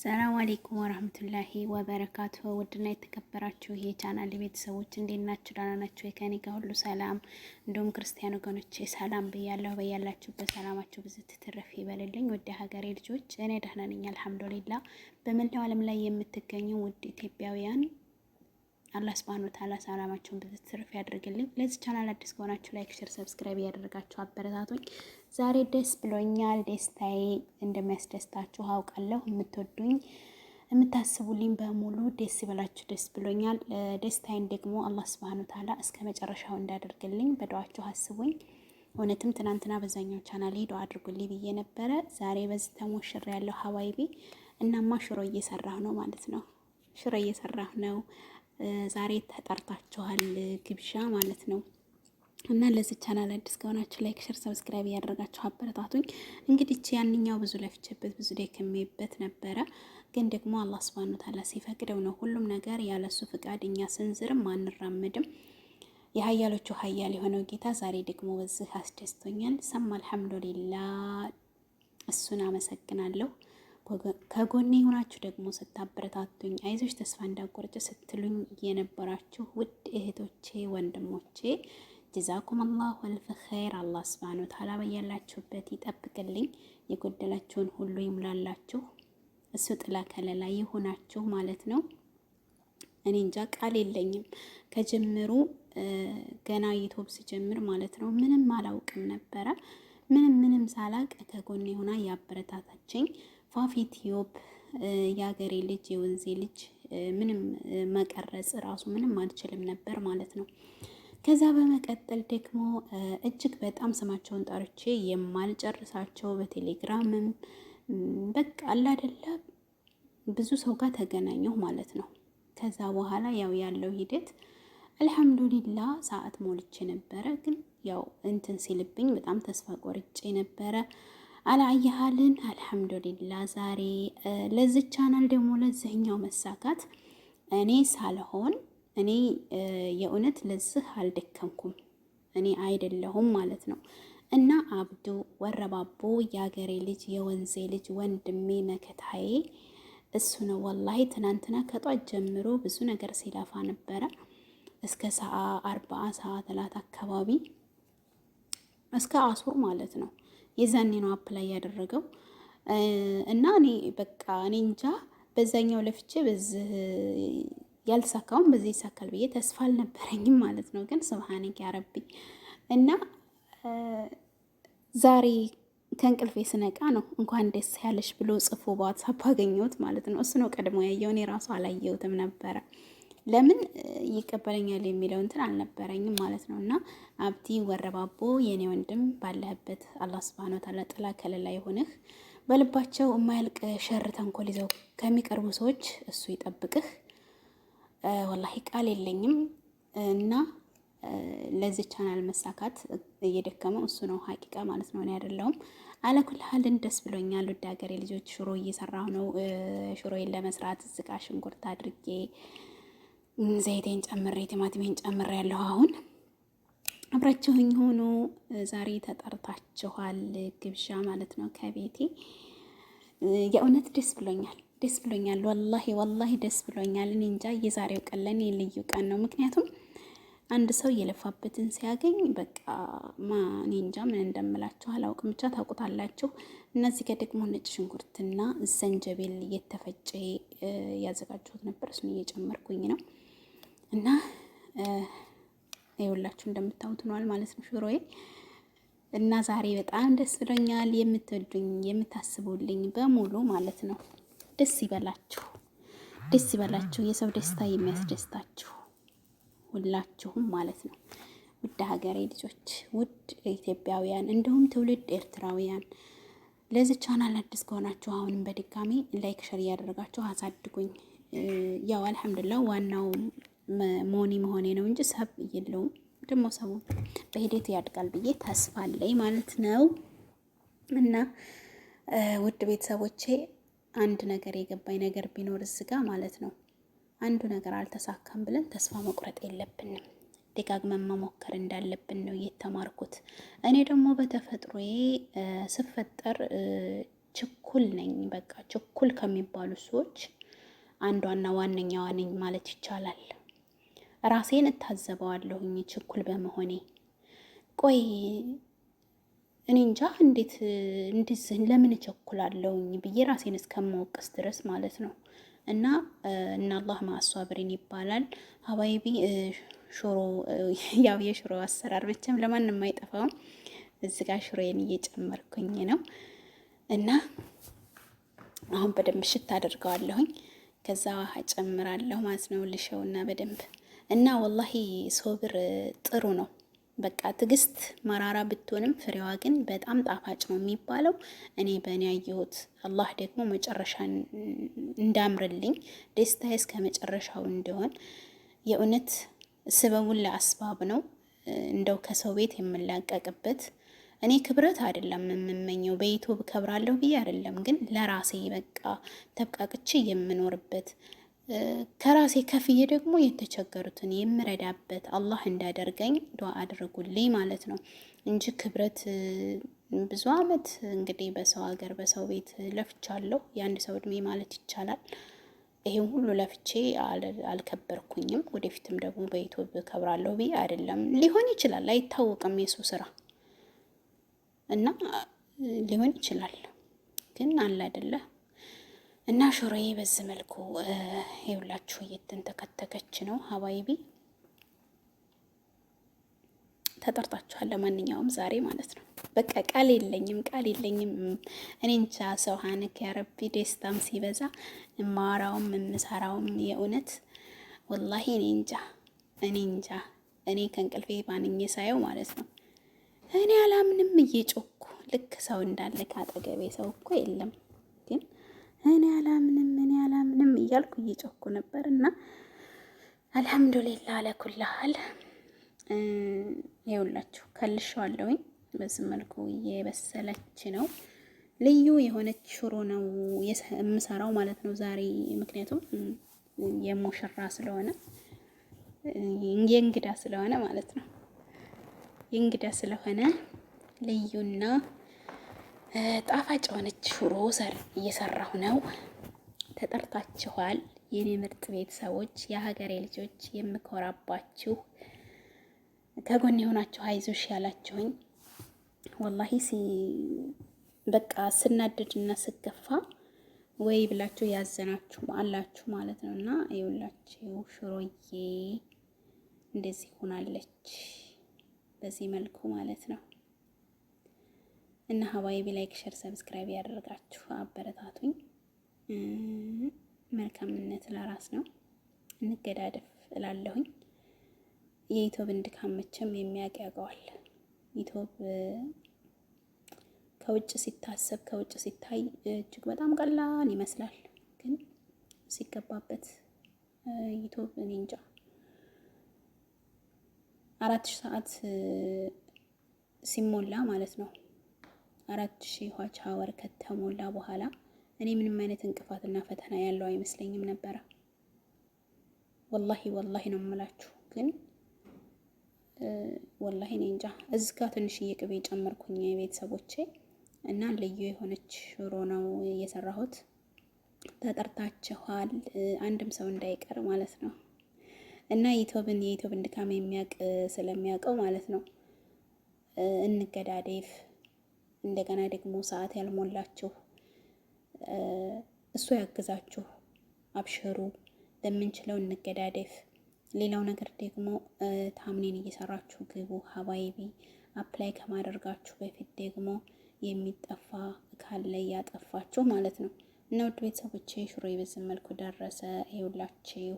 ሰላም አለይኩም ወራህመቱላሂ ወበረካቱ። ውድና የተከበራችሁ የቻናል ቤተሰቦች እንዴት ናችሁ? ደህና ናችሁ? ከኔ ጋር ሁሉ ሰላም፣ እንዲሁም ክርስቲያን ወገኖቼ ሰላም ብያለሁ። በያላችሁበት ሰላማችሁ ብዙ ትትረፍ ይበልልኝ። ውድ ሀገሬ ልጆች እኔ ደህና ነኝ አልሐምዱሊላህ። በመላው ዓለም ላይ የምትገኙ ውድ ኢትዮጵያውያን አላህ ሱብሃነሁ ወተዓላ ሰላማችሁን ብዙ ትርፍ ያድርግልኝ። ለዚህ ቻናል አዲስ ከሆናችሁ ላይክ፣ ሼር፣ ሰብስክራይብ ያደረጋችሁ አበረታቱኝ። ዛሬ ደስ ብሎኛል። ደስታዬ እንደሚያስደስታችሁ አውቃለሁ። የምትወዱኝ የምታስቡልኝ በሙሉ ደስ ይበላችሁ። ደስ ብሎኛል። ደስታዬን ደግሞ አላህ ሱብሃነሁ ወተዓላ እስከ መጨረሻው እንዳደርግልኝ በዱዓችሁ አስቡኝ። እውነትም ትናንትና በዛኛው ቻናል ዱዓ አድርጉልኝ ብዬ ነበረ። ዛሬ በዚህ ተሞሽሬ ያለው ሀዋይቢ እናማ ሽሮ እየሰራሁ ነው ማለት ነው። ሽሮ እየሰራሁ ነው። ዛሬ ተጠርታችኋል ግብዣ ማለት ነው። እና ለዚህ ቻናል አዲስ ከሆናችሁ ላይክ፣ ሼር፣ ሰብስክራይብ ያደረጋችሁ አበረታቱኝ። እንግዲህ ያንኛው ብዙ ለፍቼበት ብዙ ደክሜበት ነበረ፣ ግን ደግሞ አላህ Subhanahu Wa Ta'ala ሲፈቅደው ነው ሁሉም ነገር። ያለሱ ፍቃድ እኛ ስንዝርም አንራመድም። የሀያሎቹ ሀያል የሆነው ጌታ ዛሬ ደግሞ በዚህ አስደስቶኛል። ሰማ አልሐምዱሊላህ፣ እሱን አመሰግናለሁ። ከጎኔ ሆናችሁ ደግሞ ስታበረታቱኝ አይዞች ተስፋ እንዳቆርጭ ስትሉኝ የነበራችሁ ውድ እህቶቼ ወንድሞቼ ጀዛኩም አላሁ አልፍ ኸይር። አላህ Subhanahu Wa Ta'ala በያላችሁበት ይጠብቅልኝ፣ የጎደላችሁን ሁሉ ይሙላላችሁ፣ እሱ ጥላ ከለላ ይሆናችሁ ማለት ነው። እኔ እንጃ ቃል የለኝም። ከጀምሩ ገና ዩቲዩብ ሲጀምር ማለት ነው ምንም አላውቅም ነበረ። ምንም ሳላቅ ከጎኔ ሆና ያበረታታችኝ ፋፊ ቲዩብ የሀገሬ ልጅ የወንዜ ልጅ ምንም መቀረጽ ራሱ ምንም አልችልም ነበር ማለት ነው። ከዛ በመቀጠል ደግሞ እጅግ በጣም ስማቸውን ጠርቼ የማልጨርሳቸው በቴሌግራምም በቃ አለ አይደለ ብዙ ሰው ጋር ተገናኘሁ ማለት ነው። ከዛ በኋላ ያው ያለው ሂደት አልሐምዱሊላህ ሰዓት ሞልቼ ነበረ፣ ግን ያው እንትን ሲልብኝ በጣም ተስፋ ቆርጬ ነበረ። አላየሃልን አልሐምዱሊላህ ዛሬ ለዚህ ቻናል ደግሞ ለዚህኛው መሳካት እኔ ሳልሆን እኔ የእውነት ለዚህ አልደከምኩም እኔ አይደለሁም ማለት ነው። እና አብዱ ወረባቦ የሀገሬ ልጅ የወንዜ ልጅ ወንድሜ መከታዬ እሱ ነው። ወላሂ ትናንትና ከጧት ጀምሮ ብዙ ነገር ሲለፋ ነበረ እስከ ሰዓት 40 ሰዓት ላት አካባቢ እስከ አሱር ማለት ነው። የዛኔ ነው አፕላይ ያደረገው እና እኔ በቃ እኔ እንጃ በዛኛው ለፍቼ በዚህ ያልተሳካውን በዚህ ይሳካል ብዬ ተስፋ አልነበረኝም ማለት ነው። ግን ሱብሃነክ ያ ረቢ እና ዛሬ ከእንቅልፌ ስነቃ ነው እንኳን ደስ ያለሽ ብሎ ጽፎ በዋትሳፕ አገኘሁት ማለት ነው። እሱ ነው ቀድሞ ያየው፣ እኔ ራሱ አላየሁትም ነበረ። ለምን ይቀበለኛል የሚለው እንትን አልነበረኝም ማለት ነው። እና አብዲ ወረባቦ የኔ ወንድም ባለህበት አላህ Subhanahu Wa Ta'ala ጥላ ከለላ ይሁንህ። በልባቸው የማያልቅ ሸር ተንኮል ይዘው ከሚቀርቡ ሰዎች እሱ ይጠብቅህ። ወላሂ ቃል የለኝም። እና ለዚህ ቻናል መሳካት እየደከመው እሱ ነው ሀቂቃ ማለት ነው፣ እኔ አይደለሁም። አለኩል ሀልን ደስ ብሎኛል። ወደ ሀገሬ ልጆች ሽሮ እየሰራሁ ነው። ሽሮዬን ለመስራት ዝቃ ሽንኩርት አድርጌ ዘይቴን ጨምሬ ቲማቲሜን ጨምሬ ያለሁ። አሁን አብራችሁኝ ሆኖ ዛሬ ተጠርታችኋል ግብዣ ማለት ነው ከቤቴ። የእውነት ደስ ብሎኛል ወላሂ ደስ ብሎኛል። እኔ እንጃ የዛሬው ቀን ለኔ ልዩ ቀን ነው። ምክንያቱም አንድ ሰው የለፋበትን ሲያገኝ በቃ እኔ እንጃ ምን እንደምላችሁ አላውቅም፣ ብቻ ታውቁታላችሁ። እነዚህ ጋር ደግሞ ነጭ ሽንኩርትና ዘንጀቤል እየተፈጨ ያዘጋጀሁት ነበር፣ እሱን እየጨመርኩኝ ነው። እና ይኸውላችሁ እንደምታዩት ሆኗል ማለት ነው ሽሮዬ። እና ዛሬ በጣም ደስ ብሎኛል። የምትወዱኝ የምታስቡልኝ በሙሉ ማለት ነው ደስ ይበላችሁ፣ ደስ ይበላችሁ። የሰው ደስታ የሚያስደስታችሁ ሁላችሁም ማለት ነው። ውድ ሀገሬ ልጆች፣ ውድ ኢትዮጵያውያን እንዲሁም ትውልድ ኤርትራውያን ለዚህ ቻናል አዲስ ከሆናችሁ አሁንም በድጋሚ ላይክ ሸር እያደረጋችሁ አሳድጉኝ። ያው አልሐምዱሊላህ ዋናው ሞኒ መሆኔ ነው እንጂ ሰብ የለውም። ደግሞ ሰው በሂደት ያድጋል ብዬ ተስፋ አለኝ ማለት ነው። እና ውድ ቤተሰቦቼ አንድ ነገር የገባኝ ነገር ቢኖር እዚህ ጋር ማለት ነው፣ አንዱ ነገር አልተሳካም ብለን ተስፋ መቁረጥ የለብንም። ደጋግመን መሞከር እንዳለብን ነው የተማርኩት። እኔ ደግሞ በተፈጥሮዬ ስፈጠር ችኩል ነኝ። በቃ ችኩል ከሚባሉ ሰዎች አንዷና ዋነኛዋ ነኝ ማለት ይቻላል። ራሴን እታዘበዋለሁኝ ችኩል በመሆኔ። ቆይ እኔ እንጃ እንዴት እንደዚህ ለምን እቸኩላለሁኝ ብዬ ራሴን እስከማወቅስ ድረስ ማለት ነው። እና አላህ ማአሷብሪን ይባላል ሀባይቢ። ሽሮ ያው የሽሮ አሰራር መቼም ለማንም አይጠፋም። እዚህ ጋር ሽሮዬን እየጨመርኩኝ ነው እና አሁን በደንብ ሽታ አድርገዋለሁኝ። ከዛ ውሃ ጨምራለሁ ማለት ነው ልሸውና በደንብ እና ወላሂ ሶብር ጥሩ ነው። በቃ ትዕግስት መራራ ብትሆንም ፍሬዋ ግን በጣም ጣፋጭ ነው የሚባለው። እኔ በእኔ ያየሁት አላህ ደግሞ መጨረሻን እንዳምርልኝ ደስታዬ እስከ መጨረሻው እንዲሆን የእውነት ስበቡን ለአስባብ ነው። እንደው ከሰው ቤት የምላቀቅበት እኔ ክብረት አይደለም የምመኘው፣ በዩቲዩብ ከብራለሁ ብዬ አይደለም፣ ግን ለራሴ በቃ ተብቃቅቼ የምኖርበት ከራሴ ከፍዬ ደግሞ የተቸገሩትን የምረዳበት አላህ እንዳደርገኝ ዱዓ አድርጉልኝ ማለት ነው እንጂ ክብረት ብዙ አመት እንግዲህ በሰው ሀገር በሰው ቤት ለፍቻለሁ። የአንድ ሰው እድሜ ማለት ይቻላል። ይሄን ሁሉ ለፍቼ አልከበርኩኝም። ወደፊትም ደግሞ በዩቲዩብ ከብራለሁ ብዬ አይደለም። ሊሆን ይችላል፣ አይታወቅም የሱ ስራ እና ሊሆን ይችላል፣ ግን አለ አይደለ። እና ሽሮዬ በዚህ መልኩ ይኸውላችሁ እየተንተከተከች ነው ሀባይቢ። ተጠርጣችኋል ለማንኛውም ዛሬ ማለት ነው። በቃ ቃል የለኝም። እኔ እንጃ ሰውሃንክ ያረቢ። ደስታም ሲበዛ እማወራውም የምሰራውም የእውነት ወላሂ እኔ እንጃ። እኔ ከእንቅልፌ ባንኜ ሳየው ማለት ነው እኔ አላምንም እየጮኩ ልክ ሰው እንዳለ ካጠገቤ ሰው እኮ የለም፣ ግን እኔ አላምንም እያልኩ እየጮኩ ነበር። እና አልሐምዱሊላህ ለኩላሃል ይኸውላችሁ ከልሼዋለሁኝ። በዚህ መልኩ እየበሰለች ነው። ልዩ የሆነች ሽሮ ነው የምሰራው ማለት ነው ዛሬ። ምክንያቱም የሙሽራ ስለሆነ የእንግዳ ስለሆነ ማለት ነው። የእንግዳ ስለሆነ ልዩና ጣፋጭ የሆነች ሽሮ እየሰራሁ ነው። ተጠርታችኋል የኔ ምርጥ ቤተሰቦች፣ የሀገሬ ልጆች፣ የምኮራባችሁ ከጎን የሆናችሁ አይዞሽ ያላችሁኝ ወላሂ በቃ ስናደድና ስገፋ ወይ ብላችሁ ያዘናችሁ አላችሁ ማለት ነው። እና ይኸውላችሁ ሽሮዬ እንደዚህ ሆናለች በዚህ መልኩ ማለት ነው። እና ሀባይቢ ላይክ፣ ሸር፣ ሰብስክራይብ ያደርጋችሁ አበረታቱኝ። መልካምነት ለራስ ነው። እንገዳደፍ እላለሁኝ። የዩቲዩብን ድካም መቼም የሚያውቅ ያውቀዋል። ዩቲዩብ ከውጭ ሲታሰብ ከውጭ ሲታይ እጅግ በጣም ቀላል ይመስላል፣ ግን ሲገባበት ዩቲዩብ እኔ እንጃ 4000 ሰዓት ሲሞላ ማለት ነው 4000 ዋች አወር ከተሞላ በኋላ እኔ ምንም አይነት እንቅፋትና ፈተና ያለው አይመስለኝም ነበረ። ወላሂ ነው የምላችሁ። ግን ወላሂ እኔ እንጃ እዚህ ጋር ትንሽዬ ቅቤ ጨመርኩኝ ቤተሰቦቼ። እና ልዩ የሆነች ሽሮ ነው የሰራሁት። ተጠርታችኋል፣ አንድም ሰው እንዳይቀር ማለት ነው። እና የዩቲዩብን ድካም የሚያውቅ ስለሚያውቀው ማለት ነው እንገዳዴፍ። እንደገና ደግሞ ሰዓት ያልሞላችሁ እሱ ያግዛችሁ፣ አብሽሩ፣ በምንችለው እንገዳደፍ። ሌላው ነገር ደግሞ ታምኔን እየሰራችሁ ግቡ ሀባይቢ። አፕላይ ከማድረጋችሁ በፊት ደግሞ የሚጠፋ ካለ እያጠፋችሁ ማለት ነው። እና ውድ ቤተሰቦቼ ሽሮ በዚህ መልኩ ደረሰ። ይኸውላችሁ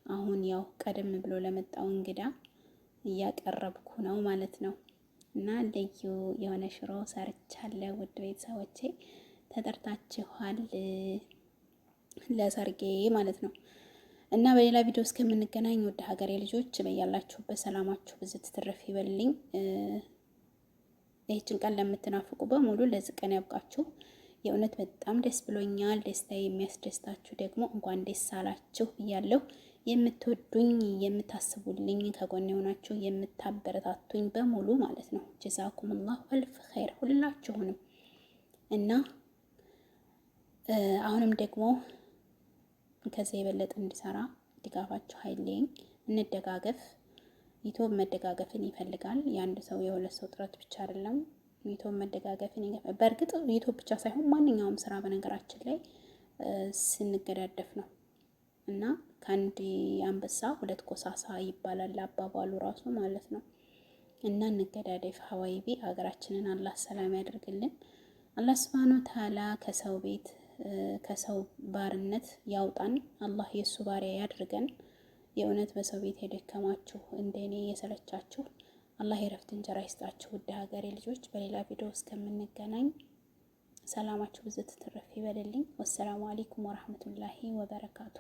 አሁን ያው ቀደም ብሎ ለመጣው እንግዳ እያቀረብኩ ነው ማለት ነው። እና ልዩ የሆነ ሽሮ ሰርቻለሁ ውድ ቤተሰቦቼ። ተጠርታችኋል ለሰርጌ ማለት ነው። እና በሌላ ቪዲዮ እስከምንገናኝ ወደ ሀገሬ ልጆች በያላችሁበት ሰላማችሁ ብዝት ትርፍ ይበልኝ። ይህችን ቀን ለምትናፍቁ በሙሉ ለዚህ ቀን ያብቃችሁ። የእውነት በጣም ደስ ብሎኛል። ደስታ የሚያስደስታችሁ ደግሞ እንኳን ደስ አላችሁ ብያለሁ። የምትወዱኝ የምታስቡልኝ፣ ከጎን የሆናችሁ የምታበረታቱኝ በሙሉ ማለት ነው ጀዛኩሙላሁ አልፍ ኸይር ሁላችሁንም። እና አሁንም ደግሞ ከዚህ የበለጠ እንዲሰራ ድጋፋችሁ ኃይሌኝ፣ እንደጋገፍ። ዩቲዩብ መደጋገፍን ይፈልጋል። የአንድ ሰው የሁለት ሰው ጥረት ብቻ አይደለም። ዩቲዩብ መደጋገፍን ይፈልጋል። በእርግጥ ዩቲዩብ ብቻ ሳይሆን ማንኛውም ስራ በነገራችን ላይ ስንገዳደፍ ነው እና ከአንድ አንበሳ ሁለት ኮሳሳ ይባላል አባባሉ ራሱ ማለት ነው። እና እንገዳደፍ ሀዋይቢ። ሀገራችንን አላህ ሰላም ያደርግልን። አላህ ሱብሃነሁ ወተዓላ ከሰው ቤት ከሰው ባርነት ያውጣን። አላህ የእሱ ባሪያ ያድርገን። የእውነት በሰው ቤት የደከማችሁ እንደኔ የሰለቻችሁ አላህ የረፍት እንጀራ ይስጣችሁ። ውድ ሀገሬ ልጆች፣ በሌላ ቪዲዮ እስከምንገናኝ ሰላማችሁ ብዙ ትትረፍ ይበልልኝ። ወሰላሙ አለይኩም ወራህመቱላሂ ወበረካቱ።